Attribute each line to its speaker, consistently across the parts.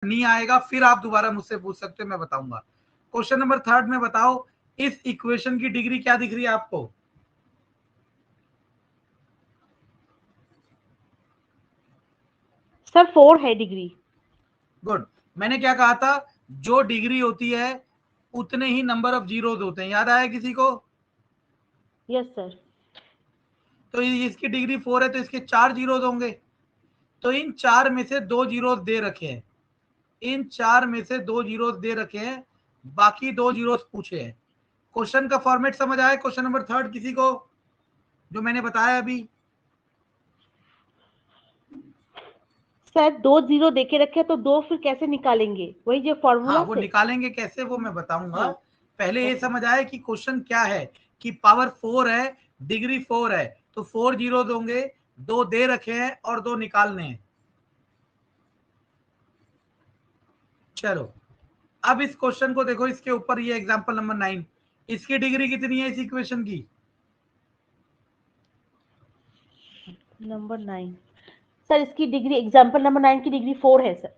Speaker 1: नहीं आएगा फिर आप दोबारा मुझसे पूछ सकते हो, मैं बताऊंगा। क्वेश्चन नंबर 3 में बताओ, इस इक्वेशन की डिग्री क्या दिख रही है आपको?
Speaker 2: सर 4 है डिग्री।
Speaker 1: गुड। मैंने क्या कहा था, जो डिग्री होती है उतने ही नंबर ऑफ जीरोज होते हैं, याद आया किसी को?
Speaker 2: Yes sir.
Speaker 1: तो इसकी डिग्री 4 है तो इसके 4 जीरोज होंगे, तो इन 4 में से 2 जीरोज दे रखे हैं, इन 4 में से 2 जीरोज दे रखे हैं, बाकी 2 जीरोज पूछे हैं। क्वेश्चन का फॉर्मेट समझ आया क्वेश्चन नंबर 3 किसी को, जो मैंने बताया अभी?
Speaker 2: सर 2 0 देके रखे तो 2 फिर कैसे निकालेंगे, वही जो फॉर्मूला
Speaker 1: हाँ, वो
Speaker 2: से?
Speaker 1: निकालेंगे कैसे वो मैं बताऊंगा।
Speaker 2: हाँ,
Speaker 1: पहले ये
Speaker 2: ओके।
Speaker 1: समझ आया कि क्वेश्चन क्या है, कि पावर 4 है, डिग्री 4 है, तो 4 जीरोज होंगे, 2 दे रखे हैं और 2 निकालने हैं। चलो अब इस क्वेश्चन को देखो, इसके ऊपर ये एग्जांपल नंबर 9, इसकी डिग्री कितनी है इस इक्वेशन की?
Speaker 2: नंबर 9 सर, इसकी डिग्री एग्जांपल नंबर 9 की डिग्री 4 है सर।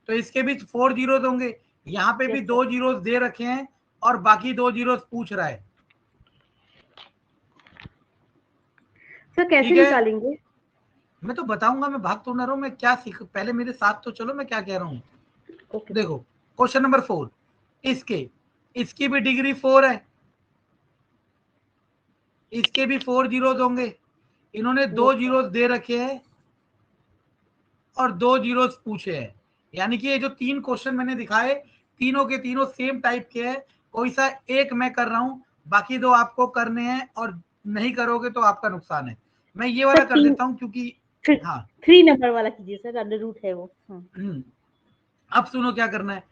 Speaker 1: तो इसके भी 4 जीरोज होंगे, यहाँ पे भी
Speaker 2: यस
Speaker 1: 2
Speaker 2: सर।
Speaker 1: जीरोज दे रखे हैं और बाकी 2 जीरोज पूछ रहा है।
Speaker 2: सर कैसे
Speaker 1: ठीक है,
Speaker 2: निकालेंगे?
Speaker 1: मैं तो बताऊंगा, मैं भाग तो ना रहा हूं, मैं क्या सीख, पहले मेरे साथ तो चलो, मैं क्या कह रहा हूँ।
Speaker 2: Okay sir.
Speaker 1: देखो क्वेश्चन नंबर 4, इसके इसकी भी डिग्री 4 है, इसके भी 4 जीरोज होंगे, इन्होंने 2
Speaker 2: यस सर।
Speaker 1: जीरोज दे रखे हैं और 2 जीरोज पूछे हैं। यानी कि ये जो 3 क्वेश्चन मैंने दिखाए, तीनों के तीनों सेम टाइप के हैं, कोई सा एक मैं कर रहा हूं, बाकी 2 आपको करने हैं, और नहीं करोगे तो आपका नुकसान है। मैं ये वाला
Speaker 2: सर
Speaker 1: कर देता हूं क्योंकि, हाँ
Speaker 2: 3 नंबर वाला कीजिए सर, अंडर रूट है वो। हाँ।
Speaker 1: अब सुनो क्या करना है,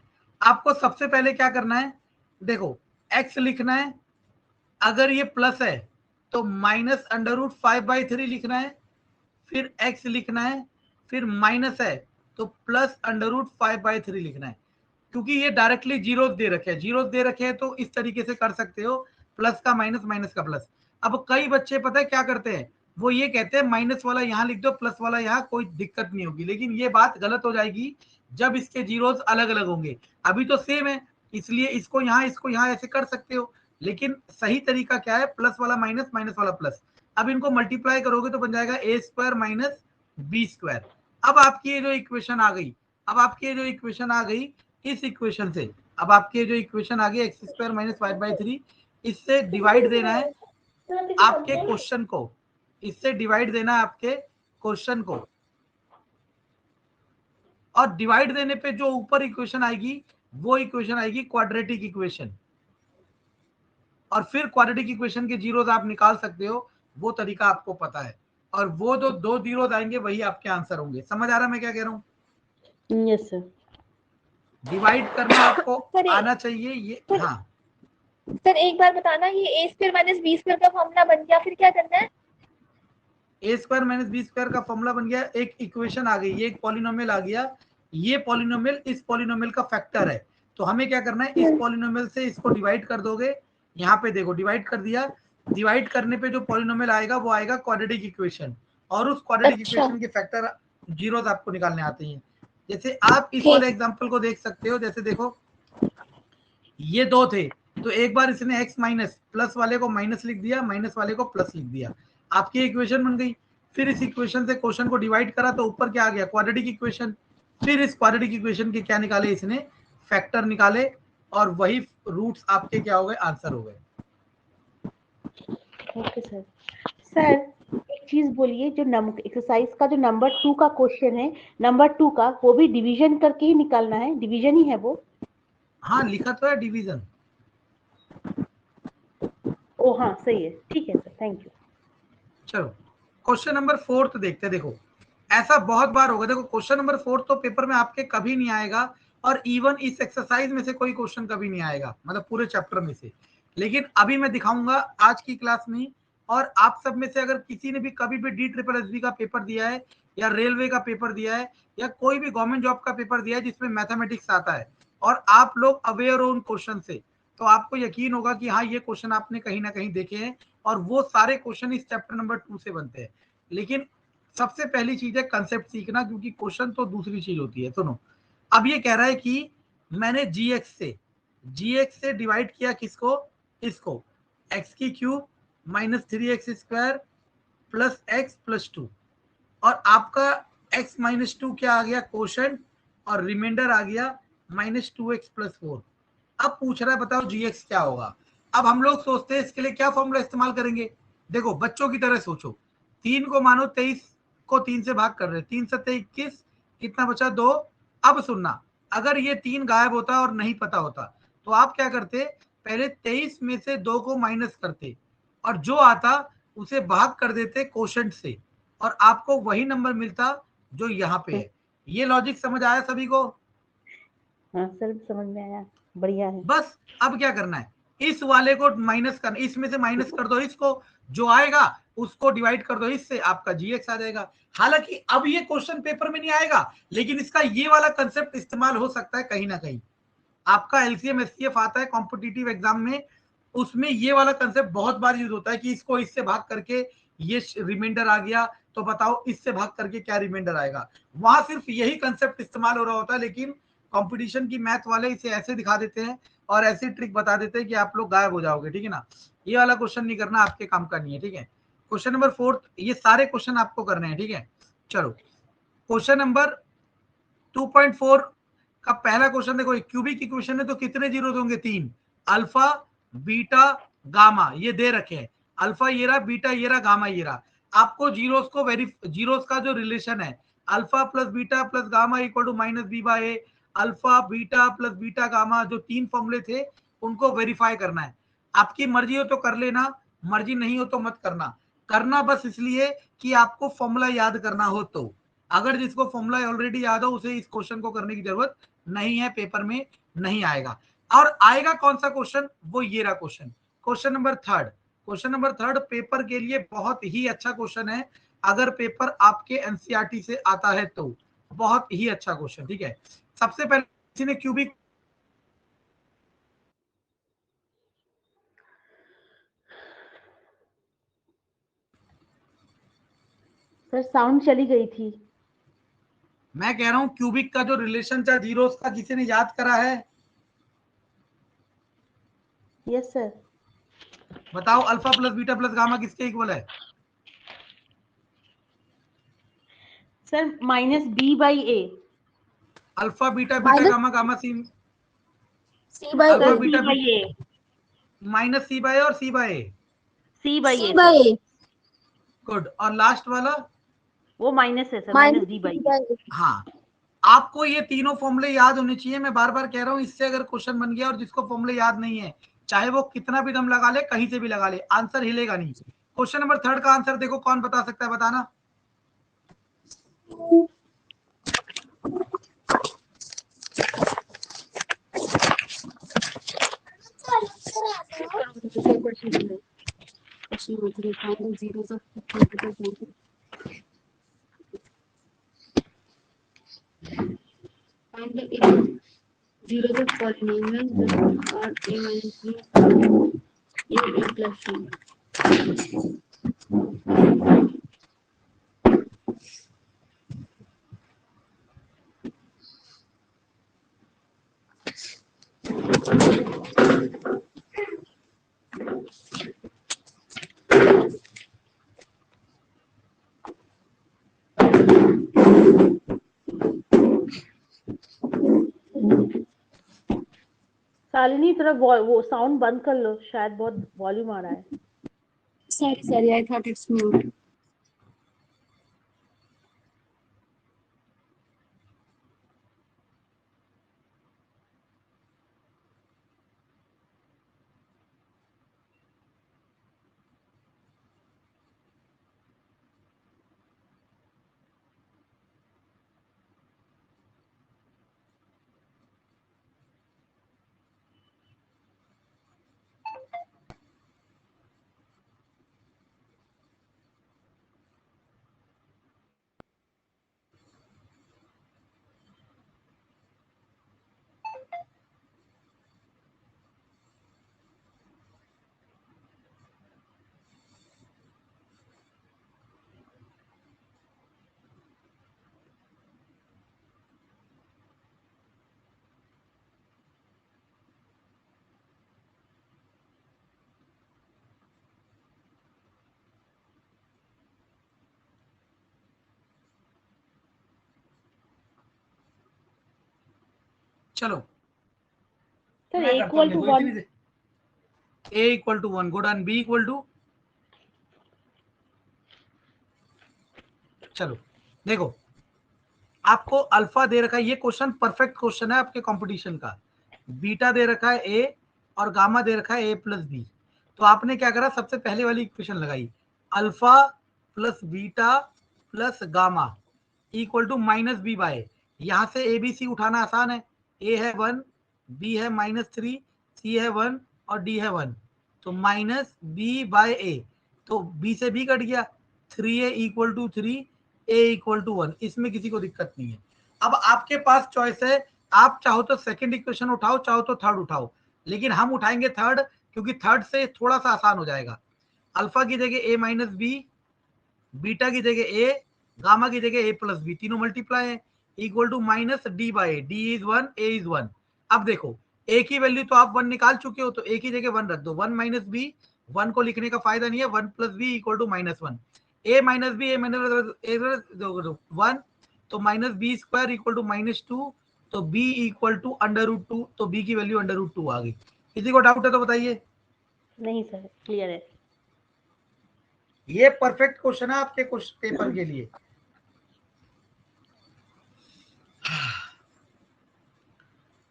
Speaker 1: आपको सबसे पहले क्या करना है, देखो x लिखना है, अगर ये प्लस है तो माइनस अंडर रूट 5/3 लिखना है, फिर x लिखना है, फिर माइनस है तो प्लस अंडर रूट 5/3 लिखना है। क्योंकि ये डायरेक्टली जीरो दे रखे हैं, जीरो दे रखे हैं तो इस तरीके से कर सकते हो, प्लस का माइनस, माइनस का प्लस। अब कई बच्चे पता है क्या करते हैं, वो ये कहते हैं माइनस वाला यहाँ लिख दो, प्लस वाला यहाँ, कोई दिक्कत नहीं होगी, लेकिन ये बात गलत हो जाएगी जब इसके जीरोस अलग अलग होंगे। अभी तो सेम है, इसलिए इसको यहाँ ऐसे कर सकते हो, लेकिन सही तरीका क्या है, प्लस वाला माइनस, माइनस वाला प्लस। अब इनको मल्टीप्लाई करोगे तो बन जाएगा a square minus b square. अब आपकी ये जो इक्वेशन आ गई, अब आपकी ये जो इक्वेशन आ गई, इस इक्वेशन से, अब आपकी जो इक्वेशन आ गई एक्स स्क्वायर माइनस 5/3, इससे डिवाइड देना है आपके क्वेश्चन को, इससे डिवाइड देना है आपके क्वेश्चन को, और डिवाइड देने पे जो ऊपर इक्वेशन आएगी वो इक्वेशन आएगी क्वाड्रेटिक इक्वेशन, और फिर क्वाड्रेटिक इक्वेशन के जीरोस आप निकाल सकते हो, वो तरीका आपको पता है, और वो जो 2 जीरोस आएंगे वही आपके आंसर होंगे। समझ आ रहा है मैं क्या कह रहा हूँ?
Speaker 2: Yes sir.
Speaker 1: डिवाइड करना आपको
Speaker 3: सर
Speaker 1: आना चाहिए ये, हाँ
Speaker 3: सर एक बार बताना, ये ए स्क्वायर माइनस बी स्क्वायर का फॉर्मूला बन गया, फिर क्या करना है?
Speaker 1: ए स्क्वायर माइनस बी स्क्वायर का फॉर्मूला बन गया, एक इक्वेशन आ गई, ये एक पॉलिनोमियल आ गया, ये पॉलिनोमियल इस पॉलिनोमियल का फैक्टर है, तो हमें क्या करना है, इस पॉलिनोमियल से इसको डिवाइड कर दोगे, यहाँ पे देखो डिवाइड कर दिया, डिवाइड करने पे जो पॉलिनोमियल आएगा वो आएगा क्वाड्रेटिक इक्वेशन, और उस क्वाड्रेटिक
Speaker 3: अच्छा।
Speaker 1: इक्वेशन के फैक्टर जीरोस आपको निकालने आते हैं। जैसे आप इस वाले एग्जांपल को देख सकते हो, जैसे देखो ये 2 थे, तो एक बार इसने x माइनस, प्लस वाले को माइनस लिख दिया, माइनस वाले को प्लस लिख दिया, आपकी इक्वेशन बन गई। फिर इस इक्वेशन से क्वेश्चन को डिवाइड करा तो ऊपर क्या आ गया, क्वाड्रेटिक इक्वेशन। फिर इस क्वाड्रेटिक इक्वेशन के क्या निकाले इसने, फैक्टर निकाले, और वही रूट्स आपके क्या हो गए, आंसर हो गए।
Speaker 2: Okay sir. सर एक चीज बोलिए, जो नंबर एक्सरसाइज का जो नंबर 2 का क्वेश्चन है, नंबर 2 का, वो भी डिवीजन करके ही निकालना है, डिवीजन ही है वो?
Speaker 1: हाँ लिखा तो है डिवीजन।
Speaker 2: ओ हाँ सही है, ठीक है सर, थैंक यू।
Speaker 1: चलो क्वेश्चन नंबर 4 देखते हैं। देखो ऐसा बहुत बार होगा, देखो क्वेश्चन नंबर 4 तो पेपर में आपके कभी नहीं आएगा, और इवन इस एक्सरसाइज में से कोई क्वेश्चन कभी नहीं आएगा, मतलब पूरे चैप्टर में से, लेकिन अभी मैं दिखाऊंगा आज की क्लास में। और आप सब में से अगर किसी ने भी कभी भी DSSB का पेपर दिया है, या रेलवे का पेपर दिया है, या कोई भी गवर्नमेंट जॉब का पेपर दिया है जिसमें मैथमेटिक्स आता है, और आप लोग अवेयर हो उन क्वेश्चन से, तो आपको यकीन होगा कि हाँ ये क्वेश्चन आपने कहीं ना कहीं देखे हैं, और वो सारे क्वेश्चन इस चैप्टर नंबर 2 से बनते हैं। लेकिन सबसे पहली चीज है कंसेप्ट सीखना, क्योंकि क्वेश्चन तो दूसरी चीज होती है। सुनो, अब ये कह रहा है कि मैंने gx से डिवाइड किया किसको, इसको, x की cube minus 3x square plus x plus 2, और आपका x माइनस 2 क्या आ गया, कोशेंट, और रिमाइंडर आ गया माइनस 2x प्लस 4। अब पूछ रहा है बताओ gx क्या होगा। अब हम लोग सोचते हैं इसके लिए क्या फॉर्मूला इस्तेमाल करेंगे। देखो बच्चों की तरह सोचो, 3 को मानो 23 को 3 से भाग कर रहे हैं, 3 सत्ते 21, कितना बचा 2। अब सुनना, अगर ये 3 गायब होता और नहीं पता होता तो आप क्या करते, पहले 23 में से 2 को माइनस करते और जो आता उसे भाग कर देते कोशेंट से, और आपको वही नंबर मिलता जो यहाँ पे है। ये लॉजिक समझ आया सभी को?
Speaker 2: हाँ सर समझ में आया, बढ़िया है।
Speaker 1: बस अब क्या करना है, इस वाले को माइनस करना, इसमें से माइनस कर दो इसको, जो आएगा उसको डिवाइड कर दो इससे, आपका जीएक्स आ जाएगा। हालांकि अब ये क्वेश्चन पेपर में नहीं आएगा, लेकिन इसका ये वाला कंसेप्ट इस्तेमाल हो सकता है कहीं ना कहीं। आपका एलसीएम एससीएफ आता है कॉम्पिटिटिव एग्जाम में, उसमें ये वाला कंसेप्ट बहुत बार यूज होता है कि इसको इससे भाग करके ये रिमाइंडर आ गया, तो बताओ इससे भाग करके क्या रिमाइंडर आएगा। वहां सिर्फ यही कंसेप्ट इस्तेमाल हो रहा होता है, लेकिन कंपटीशन की मैथ वाले इसे ऐसे दिखा देते हैं और ऐसी ट्रिक बता देते हैं कि आप लोग गायब हो जाओगे, ठीक है ना। ये वाला क्वेश्चन नहीं करना, आपके काम का नहीं है, ठीक है। क्वेश्चन नंबर 4, ये सारे क्वेश्चन आपको करने हैं, ठीक है। चलो क्वेश्चन नंबर 2.4 का पहला क्वेश्चन देखो, क्यूबिक इक्वेशन है तो कितने जीरो होंगे, 3। अल्फा बीटा गामा ये दे रखे हैं, अल्फा ये रहा, बीटा ये रहा, गामा ये रहा। आपको जीरोस को जीरोस का जो रिलेशन है, alpha plus beta plus gamma equal to minus b by a, alpha beta plus beta gamma, जो 3 फॉर्मूले थे उनको वेरीफाई करना है। आपकी मर्जी हो तो कर लेना, मर्जी नहीं हो तो मत करना। करना बस इसलिए कि आपको फॉर्मूला याद करना हो तो। अगर जिसको फॉर्मूला ऑलरेडी याद हो उसे इस क्वेश्चन को करने की जरूरत नहीं है, पेपर में नहीं आएगा। और आएगा कौन सा क्वेश्चन, वो ये रहा question, question number 3। Question number 3 paper के लिए बहुत ही अच्छा क्वेश्चन है, अगर पेपर आपके एनसीईआरटी से आता है तो बहुत ही अच्छा क्वेश्चन, ठीक है। सबसे पहले किसी ने क्यूबिक,
Speaker 2: सर साउंड चली गई थी।
Speaker 1: मैं कह रहा हूं क्यूबिक का जो रिलेशन था जीरोस का, किसी ने याद करा है?
Speaker 2: Yes sir.
Speaker 1: बताओ alpha plus beta plus gamma किसके इक्वल है?
Speaker 2: Sir minus b by a.
Speaker 1: Alpha beta beta
Speaker 3: minus
Speaker 1: gamma gamma c,
Speaker 3: c by
Speaker 1: alpha
Speaker 3: a,
Speaker 2: sir c
Speaker 1: beta
Speaker 2: by a,
Speaker 1: minus c by और c by a.
Speaker 2: C by
Speaker 3: c
Speaker 2: a sir,
Speaker 3: by a,
Speaker 1: good, और last वाला?
Speaker 2: वो minus है sir, minus
Speaker 3: minus
Speaker 2: d
Speaker 3: c
Speaker 2: by a.
Speaker 3: By a.
Speaker 1: हाँ, आपको ये तीनों फॉर्मूले याद होने चाहिए। मैं बार बार कह रहा हूं, इससे अगर क्वेश्चन बन गया और जिसको फॉर्मूले याद नहीं है, चाहे वो कितना भी दम लगा ले, कहीं से भी लगा ले, आंसर हिलेगा नहीं। क्वेश्चन नंबर 3 का आंसर देखो, कौन बता सकता है, बताना।
Speaker 4: Zero the polynomial or a minus b a plus b.
Speaker 2: Shalini थोड़ा वो साउंड बंद कर लो, शायद बहुत वॉल्यूम आ रहा है।
Speaker 4: Sorry, I thought it's mute.
Speaker 1: चलो
Speaker 2: सर
Speaker 1: मैं
Speaker 2: A
Speaker 1: करता हूँ,
Speaker 2: equal to
Speaker 1: देखो
Speaker 2: 1.
Speaker 1: इतनी देर A equal to 1 good and B equal to, चलो देखो आपको अल्फा दे रखा है, ये क्वेश्चन परफेक्ट क्वेश्चन है आपके कंपटीशन का। बीटा दे रखा है ए और गामा दे रखा है ए प्लस बी। तो आपने क्या करा, सबसे पहले वाली इक्वेशन लगाई, alpha plus beta plus gamma equal to minus b by, यहां से ए बी सी उठाना आसान है, ए है 1, बी है -3, सी है 1 और डी है 1, तो माइनस बी बाय ए, तो बी से बी कट गया, 3a equal to 3, a equal to 1, इसमें किसी को दिक्कत नहीं है। अब आपके पास चॉइस है, आप चाहो तो सेकंड इक्वेशन उठाओ, चाहो तो थर्ड उठाओ, लेकिन हम उठाएंगे थर्ड, क्योंकि थर्ड से थोड़ा सा आसान हो जाएगा। अल्फा की जगह a माइनस बी, बीटा की जगह a, गामा की जगह a प्लस बी, तीनों मल्टीप्लाई है, equal to minus d by d is 1, a is 1। अब देखो a की वैल्यू तो आप 1 निकाल चुके हो, तो a की जगह 1 रख दो, 1 माइनस बी, 1 को लिखने का फायदा नहीं है, 1 plus b equal to -1, a minus b, a minus 1, तो minus b square equal to -2, तो b इक्वल टू √2, तो b की वैल्यू √2 आ गई। किसी को डाउट है तो बताइए।
Speaker 2: नहीं सर, क्लियर है।
Speaker 1: ये परफेक्ट क्वेश्चन है आपके पेपर के लिए।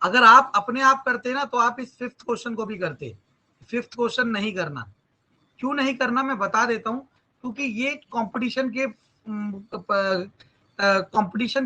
Speaker 1: अगर आप अपने आप करते ना तो आप इस फिफ्थ क्वेश्चन को भी करते, फिफ्थ क्वेश्चन नहीं करना। क्यों नहीं करना मैं बता देता हूं, क्योंकि ये कंपटीशन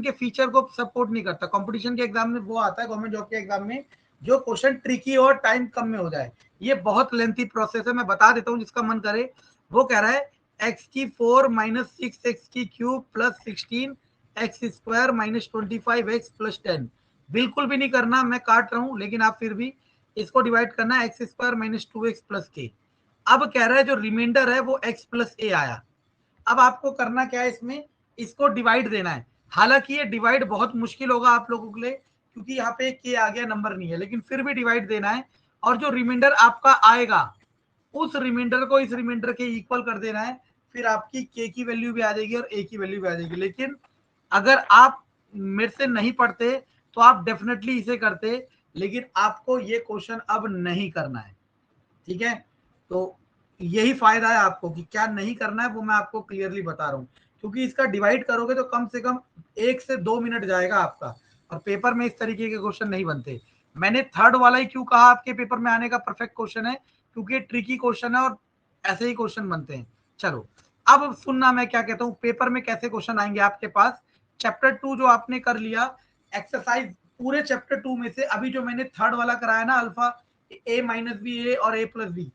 Speaker 1: के फीचर को सपोर्ट नहीं करता। कंपटीशन के एग्जाम में वो आता है, गवर्नमेंट जॉब के एग्जाम में, जो क्वेश्चन ट्रिकी और टाइम कम में हो जाए। ये बहुत लेंथी प्रोसेस है, मैं बता देता हूँ, जिसका मन करे। वो कह रहा है x की 4 माइनस 6x की cube plus 16 x square minus 25 x plus 10। बिल्कुल भी नहीं करना, मैं काट रहा हूं, लेकिन आप फिर भी इसको डिवाइड करना, x square minus 2x plus के। अब कह रहा है जो रिमाइंडर है वो x प्लस ए आया। अब आपको करना क्या है, इसमें इसको डिवाइड देना है। हालांकि ये डिवाइड बहुत मुश्किल होगा आप लोगों के लिए, क्योंकि यहाँ पे के आ गया, नंबर नहीं है, लेकिन फिर भी डिवाइड देना है। और जो रिमाइंडर आपका आएगा उस रिमाइंडर को इस रिमाइंडर के इक्वल कर देना है, फिर आपकी के की वैल्यू भी आ जाएगी और ए की वैल्यू भी आ जाएगी। लेकिन अगर आप मेरे से नहीं पढ़ते तो आप डेफिनेटली इसे करते, लेकिन आपको ये क्वेश्चन अब नहीं करना है, ठीक है। तो यही फायदा है आपको कि क्या नहीं करना है, वो मैं आपको क्लियरली बता रहा हूँ। क्योंकि इसका डिवाइड करोगे तो कम से कम 1 से 2 मिनट जाएगा आपका, और पेपर में इस तरीके के क्वेश्चन नहीं बनते। मैंने थर्ड वाला ही क्यों कहा आपके पेपर में आने का परफेक्ट क्वेश्चन है, क्योंकि ट्रिकी क्वेश्चन है और ऐसे ही क्वेश्चन बनते हैं। चलो अब सुनना मैं क्या कहता हूँ, पेपर में कैसे क्वेश्चन आएंगे आपके पास। चैप्टर 2 जो आपने कर लिया एक्सरसाइज, पूरे चैप्टर 2 में से अभी जो मैंने थर्ड वाला कराया ना, अल्फा a माइनस बी ए और a प्लस बी,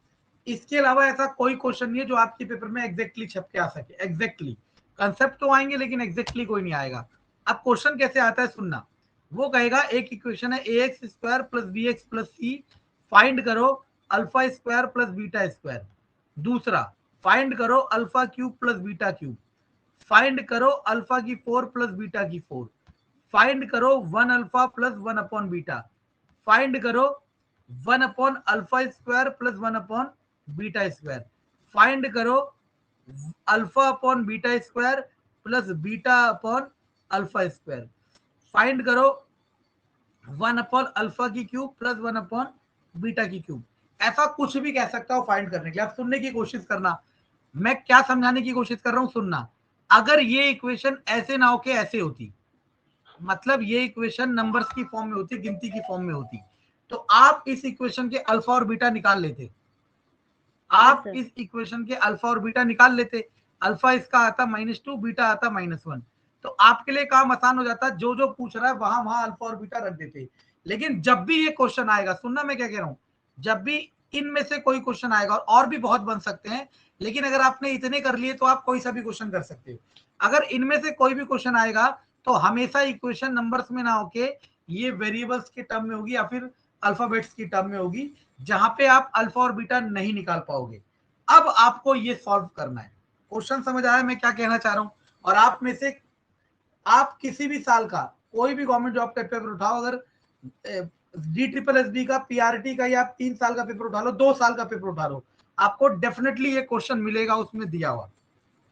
Speaker 1: इसके अलावा ऐसा कोई क्वेश्चन नहीं है जो आपके पेपर में एग्जैक्टली छप के आ सके। एग्जैक्टली कंसेप्ट तो आएंगे, लेकिन एग्जैक्टली कोई नहीं आएगा। अब क्वेश्चन कैसे आता है सुनना। वो कहेगा एक इक्वेशन है a x square plus b x plus c, find करो alpha square plus beta square. दूसरा, फाइंड करो alpha cube plus beta cube. Find करो अल्फा की 4 प्लस बीटा की 4। फाइंड करो 1 alpha plus 1 upon beta. Find करो 1 upon alpha square plus 1 upon beta square. Find करो alpha upon beta square plus beta upon alpha square. Find करो 1 upon alpha की cube plus 1 upon beta की cube. ऐसा कुछ भी कह सकता हो फाइंड करने के लिए। आप सुनने की कोशिश करना, मैं क्या समझाने की कोशिश कर रहा हूं, सुनना। अगर ये इक्वेशन ऐसे ना होके ऐसे होती, मतलब ये इक्वेशन नंबर्स की फॉर्म में होती, गिनती की फॉर्म में होती, तो आप इस इक्वेशन के अल्फा और बीटा निकाल लेते। आप
Speaker 2: Yes, sir.
Speaker 1: इस इक्वेशन के अल्फा और बीटा निकाल लेते। अल्फा इसका आता -2, बीटा आता -1, तो आपके लिए काम आसान हो जाता। जो जो पूछ रहा है वहां वहां अल्फा और बीटा रख देते। लेकिन जब भी ये क्वेश्चन आएगा, सुनना मैं क्या कह रहा हूं, जब भी इनमें से कोई क्वेश्चन आएगा, और भी बहुत बन सकते हैं, लेकिन अगर आपने इतने कर लिए तो आप कोई सा भी क्वेश्चन कर सकते हो। अगर इनमें से कोई भी क्वेश्चन आएगा तो हमेशा इक्वेशन नंबर्स में ना होके ये वेरिएबल्स के टर्म में होगी या फिर अल्फाबेट्स की टर्म में होगी, जहां पे आप अल्फा और बीटा नहीं निकाल पाओगे। अब आपको ये सॉल्व करना है। क्वेश्चन समझ आया मैं क्या कहना चाह रहा हूं। और आप में से आप किसी भी साल का कोई भी गवर्नमेंट जॉब का पेपर उठाओ, अगर DSSB का, PRT का, या आप 3 साल का पेपर उठा लो, 2 साल का पेपर उठा लो, आपको डेफिनेटली ये क्वेश्चन मिलेगा उसमें दिया हुआ।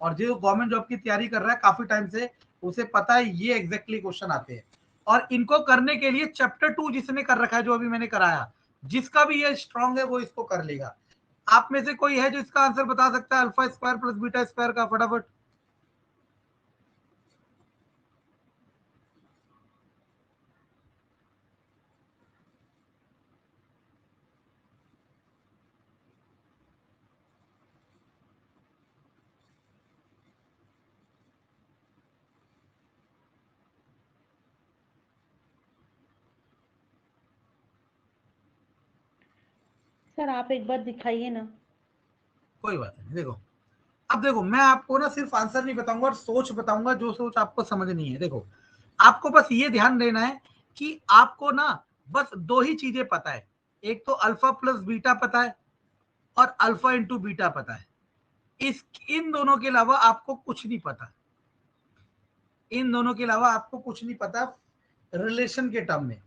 Speaker 1: और जो गवर्नमेंट जॉब की तैयारी कर रहा है काफी टाइम से, उसे पता है ये एग्जैक्टली क्वेश्चन आते हैं। और इनको करने के लिए चैप्टर 2 जिसने कर रखा है, जो अभी मैंने कराया, जिसका भी ये स्ट्रांग है वो इसको कर लेगा। आप में से कोई है जो इसका आंसर बता सकता है alpha square plus beta square का? फटाफट।
Speaker 2: सर आप एक बार दिखाइए ना।
Speaker 1: कोई बात नहीं, देखो अब देखो, मैं आपको ना सिर्फ आंसर नहीं बताऊंगा और सोच बताऊंगा, जो सोच आपको समझनी है। देखो आपको बस ये ध्यान देना है कि आपको ना बस दो ही चीजें पता है, एक तो अल्फा प्लस बीटा पता है और अल्फा इंटू बीटा पता है। इन दोनों के अलावा आपको कुछ नहीं पता, इन दोनों के अलावा आपको कुछ नहीं पता रिलेशन के टर्म में।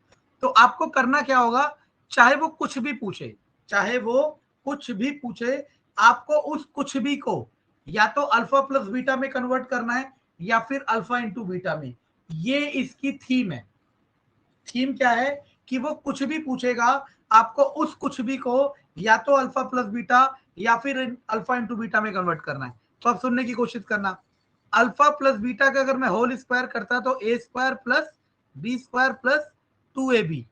Speaker 1: तो आपको करना क्या होगा, चाहे वो कुछ भी पूछे, चाहे वो कुछ भी पूछे, आपको उस कुछ भी को या तो अल्फा प्लस बीटा में कन्वर्ट करना है या फिर अल्फा इंटू बीटा में। ये इसकी थीम है। थीम क्या है कि वो कुछ भी पूछेगा, आपको उस कुछ भी को या तो अल्फा प्लस बीटा या फिर अल्फा इंटू बीटा में कन्वर्ट करना है। तो आप सुनने की कोशिश करना। अल्फा प्लस बीटा का अगर मैं होल स्क्वायर करता तो a square plus b square plus 2ab।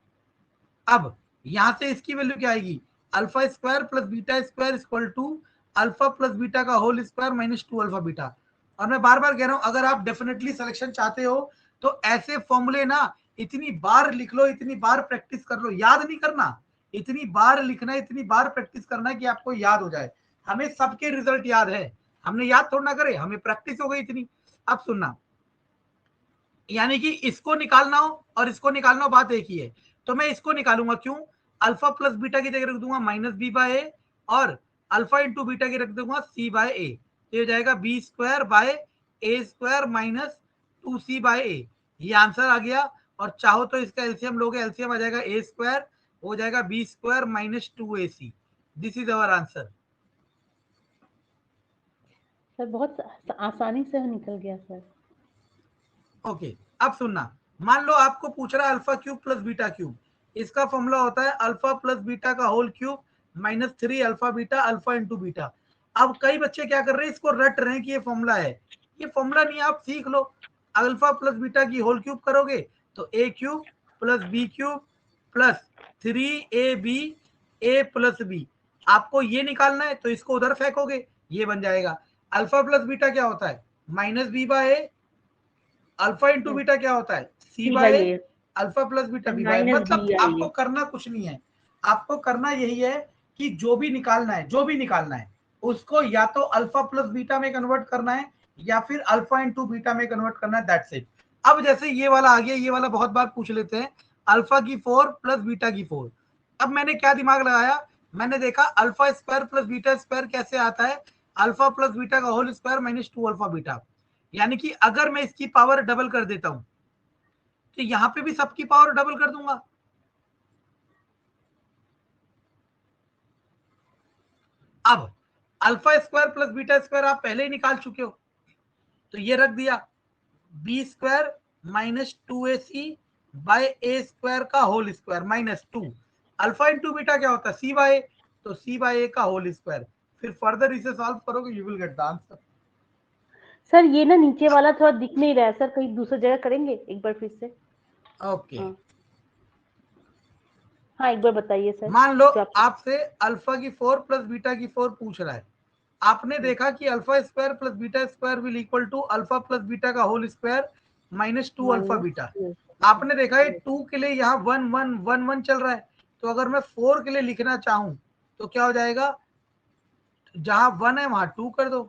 Speaker 1: अब यहां से इसकी वैल्यू क्या आएगी, alpha square plus beta square equal to alpha plus beta का whole square minus 2 alpha beta. और मैं बार बार कह रहा हूं, अगर आप डेफिनेटली सिलेक्शन चाहते हो तो ऐसे फॉर्मूले ना इतनी बार लिख लो, इतनी बार प्रैक्टिस कर लो, याद नहीं करना, इतनी बार लिखना है, इतनी बार प्रैक्टिस करना है कि आपको याद हो जाए। हमें सबके रिजल्ट याद है, हमने याद थोड़ा ना करे, हमें प्रैक्टिस हो गई इतनी। अब सुनना, यानी कि इसको निकालना हो और इसको निकालना हो, बात एक ही है। तो मैं इसको निकालूंगा, क्यों, अल्फा प्लस बीटा की जगह रख दूंगा माइनस बी बाय ए और अल्फा इंटू बीटा की रख दूंगा सी बाय ए। तो ये हो जाएगा B square by A square minus 2c by a. ये आंसर आ गया। और चाहो तो इसका एलसीएम लोगे, एलसीएम आ जाएगा ए स्क्वायर, हो जाएगा B square minus 2ac। This is our answer.
Speaker 2: Sir बहुत आसानी से निकल गया सर।
Speaker 1: ओके अब सुनना, मान लो आपको पूछ रहा है alpha cube plus beta cube. इसका फॉर्मूला होता है अल्फा प्लस बीटा का whole cube minus 3 alpha beta alpha into beta. अब कई बच्चे क्या कर रहे हैं, इसको रट रहे हैं कि ये फॉर्मूला है। ये फॉर्मूला नहीं, आप सीख लो। अल्फा प्लस बीटा की होल क्यूब करोगे तो a cube plus b cube plus 3ab a plus b. आपको ये निकालना है तो इसको उधर फेंकोगे, ये बन जाएगा। अल्फा प्लस बीटा क्या होता है, minus b by a. Alpha into beta क्या होता है, c by a. Alpha plus beta b by. मतलब आपको करना कुछ नहीं है, आपको करना यही है कि जो भी निकालना है, जो भी निकालना है उसको या तो अल्फा प्लस बीटा में कन्वर्ट करना है या फिर अल्फा इंटू बीटा में कन्वर्ट करना है, दैट्स इट। अब जैसे ये वाला आ गया, ये वाला बहुत बार पूछ लेते हैं, अल्फा की 4 प्लस बीटा की 4। अब मैंने क्या दिमाग लगाया, मैंने देखा alpha square plus beta square कैसे आता है, अल्फा प्लस बीटा का whole square minus 2 alpha beta. यानी कि अगर मैं इसकी पावर डबल कर देता हूं तो यहां पे भी सबकी पावर डबल कर दूंगा। अब alpha square plus beta square आप पहले ही निकाल चुके हो, तो ये रख दिया b square minus 2ac by A square का whole square minus 2। Alpha into beta क्या होता है, सी बाय ए, तो सी बाय ए का होल स्क्वायर। फिर फर्दर इसे सॉल्व करोगे, you will get the answer.
Speaker 2: Sir ये ना नीचे वाला थोड़ा दिख नहीं रहा है सर, कहीं दूसरी जगह करेंगे एक बार फिर से।
Speaker 1: ओके
Speaker 2: हाँ एक बार बताइए सर।
Speaker 1: मान लो आपसे अल्फा की 4 प्लस बीटा की 4 पूछ रहा है। आपने देखा कि alpha square plus beta square will equal to alpha plus beta का whole square minus 2 alpha beta. आपने देखा है 2 के लिए यहाँ 1 1 1 1 चल रहा है, तो अगर मैं 4 के लिए लिखना चाहूं तो क्या हो जाएगा, जहां 1 है वहां 2 कर दो।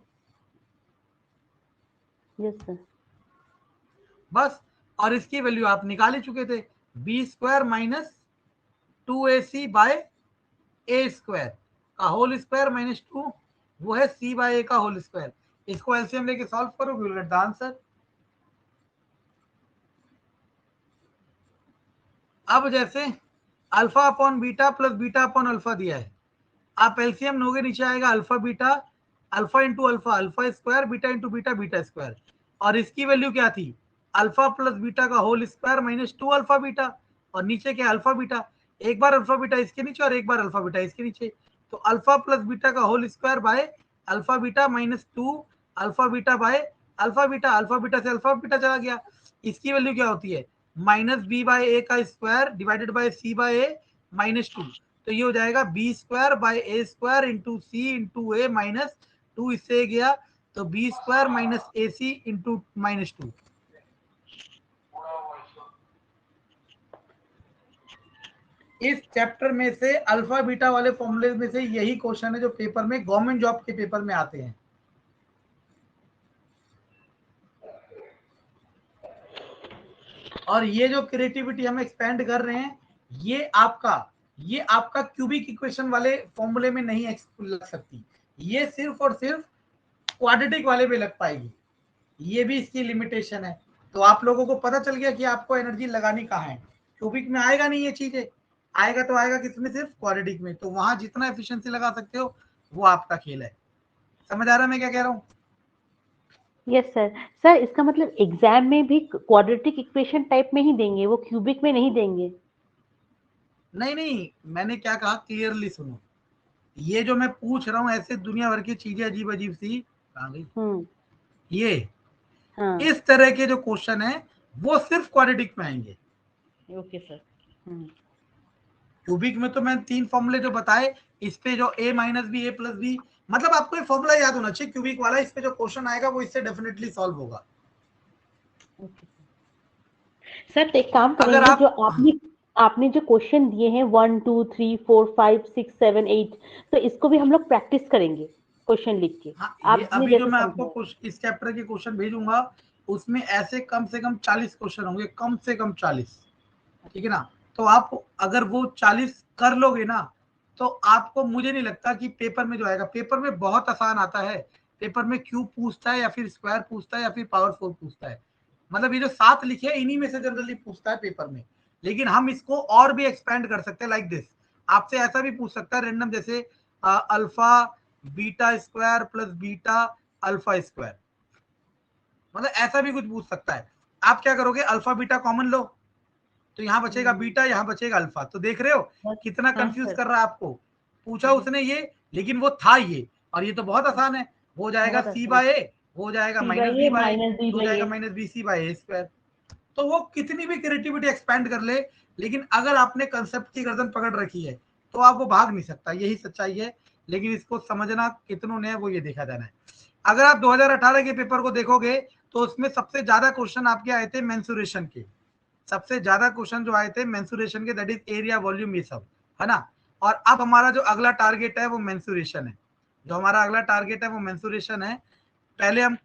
Speaker 2: Yes sir.
Speaker 1: बस, और इसकी वैल्यू आप निकाल ही चुके थे, b square minus 2ac by A square का होल स्क्वायर माइनस 2, वो है सी बाय ए का होल स्क्वायर। इसको एलसीएम लेके सॉल्व करो, you will get the answer. अब जैसे alpha upon beta plus beta upon alpha दिया है, आप एलसीएम लोगे, नीचे आएगा alpha beta, alpha into alpha alpha square, beta into beta beta square. और इसकी वैल्यू क्या थी, अल्फा प्लस बीटा का whole square minus 2 alpha beta, और नीचे क्या अल्फा बीटा, एक बार अल्फा बीटा इसके नीचे और एक बार अल्फा बीटा इसके नीचे, तो अल्फा प्लस बीटा का whole square by alpha beta minus 2 alpha beta by alpha beta, alpha beta से अल्फा बीटा चला गया, इसकी वैल्यू क्या होती है माइनस बी बाय ए का square divided by C by A minus 2, तो ये हो जाएगा B square by A square into C into A minus 2, इससे गया तो B square minus A C into minus 2। इस चैप्टर में से अल्फा बीटा वाले फॉर्मूले में से यही क्वेश्चन है जो पेपर में गवर्नमेंट जॉब के पेपर में आते हैं। और ये जो क्रिएटिविटी हम एक्सपेंड कर रहे हैं ये आपका क्यूबिक इक्वेशन वाले फॉर्मूले में नहीं लग सकती, ये सिर्फ और सिर्फ क्वाड्रेटिक वाले पे लग पाएगी, ये भी इसकी लिमिटेशन है। तो आप लोगों को पता चल गया कि आपको एनर्जी लगानी कहाँ है, क्यूबिक में आएगा नहीं ये चीजें, आएगा तो आएगा किसमें, सिर्फ क्वाड्रेटिक में, तो वहां जितना एफिशिएंसी लगा सकते हो वो आपका खेल है। समझ आ रहा है मैं क्या कह रहा हूँ?
Speaker 2: Yes sir. सर इसका मतलब एग्जाम में भी क्वाड्रेटिक इक्वेशन टाइप में ही देंगे, वो क्यूबिक में नहीं देंगे?
Speaker 1: नहीं, मैंने क्या कहा क्लियरली सुनो, ये जो मैं पूछ रहा हूँ ऐसे दुनिया भर की चीजें अजीब अजीब सी कहाँ गई, ये
Speaker 2: हाँ।
Speaker 1: इस तरह के जो क्वेश्चन है वो सिर्फ क्वाड्रेटिक में आएंगे।
Speaker 2: Okay sir.
Speaker 1: क्यूबिक में तो मैं 3 फॉर्मूले जो बताए, इस पे जो a minus B A plus B, मतलब आपको ये फॉर्मूला याद होना चाहिए क्यूबिक वाला, इस पे जो क्वेश्चन आएगा वो इससे डेफिनेटली सॉल्व होगा।
Speaker 2: सर तो एक काम
Speaker 1: अगर
Speaker 2: करेंगे,
Speaker 1: आप
Speaker 2: जो आपने जो क्वेश्चन दिए हैं 1 2 3 4 5 6 7 8, तो इसको भी हम लोग प्रैक्टिस करेंगे क्वेश्चन लिख के।
Speaker 1: हाँ, ये
Speaker 2: आपने
Speaker 1: अभी जो
Speaker 2: जैसे
Speaker 1: मैं
Speaker 2: समझा।
Speaker 1: आपको इस चैप्टर के क्वेश्चन भेजूंगा उसमें ऐसे कम से कम 40 क्वेश्चन होंगे, कम से कम 40, ठीक है ना। तो आप अगर वो 40 कर लोगे ना तो आपको, मुझे नहीं लगता कि पेपर में जो आएगा, पेपर में बहुत आसान आता है, पेपर में क्यूब पूछता है या फिर स्क्वायर पूछता है या फिर पावर 4 पूछता है, मतलब ये जो 7 लिखे हैं इन्हीं में से जनरली पूछता है पेपर में। लेकिन हम इसको और भी एक्सपेंड कर सकते हैं, लाइक दिस, आपसे ऐसा भी पूछ सकता है रैंडम, जैसे alpha beta square plus beta alpha square, मतलब ऐसा भी कुछ पूछ सकता है। आप क्या करोगे, अल्फा बीटा कॉमन लो तो यहाँ बचेगा बीटा, यहाँ बचेगा अल्फा, तो देख रहे हो कितना कंफ्यूज कर रहा है आपको, पूछा उसने ये लेकिन वो था ये, और ये तो बहुत आसान है, हो जाएगा सी बाय ए, हो जाएगा माइनस बी बाय ए, हो जाएगा minus B C by A square. तो वो कितनी भी क्रिएटिविटी एक्सपेंड कर ले, लेकिन अगर आपने कंसेप्ट की गर्दन पकड़ रखी है तो आप वो भाग नहीं सकता, यही सच्चाई है। लेकिन इसको समझना कितनों ने है वो ये देखा जाना है। अगर आप 2018 के पेपर को देखोगे तो उसमें सबसे ज्यादा क्वेश्चन आपके आए थे मेंसुरेशन के, सबसे ज्यादा क्वेश्चन जो आए थे मेंसुरेशन के, दैट इज एरिया वॉल्यूम, ये सब है ना। और अब हमारा जो अगला टारगेट है वो मेंसुरेशन है, जो हमारा अगला टारगेट है वो मेंसुरेशन है। पहले हम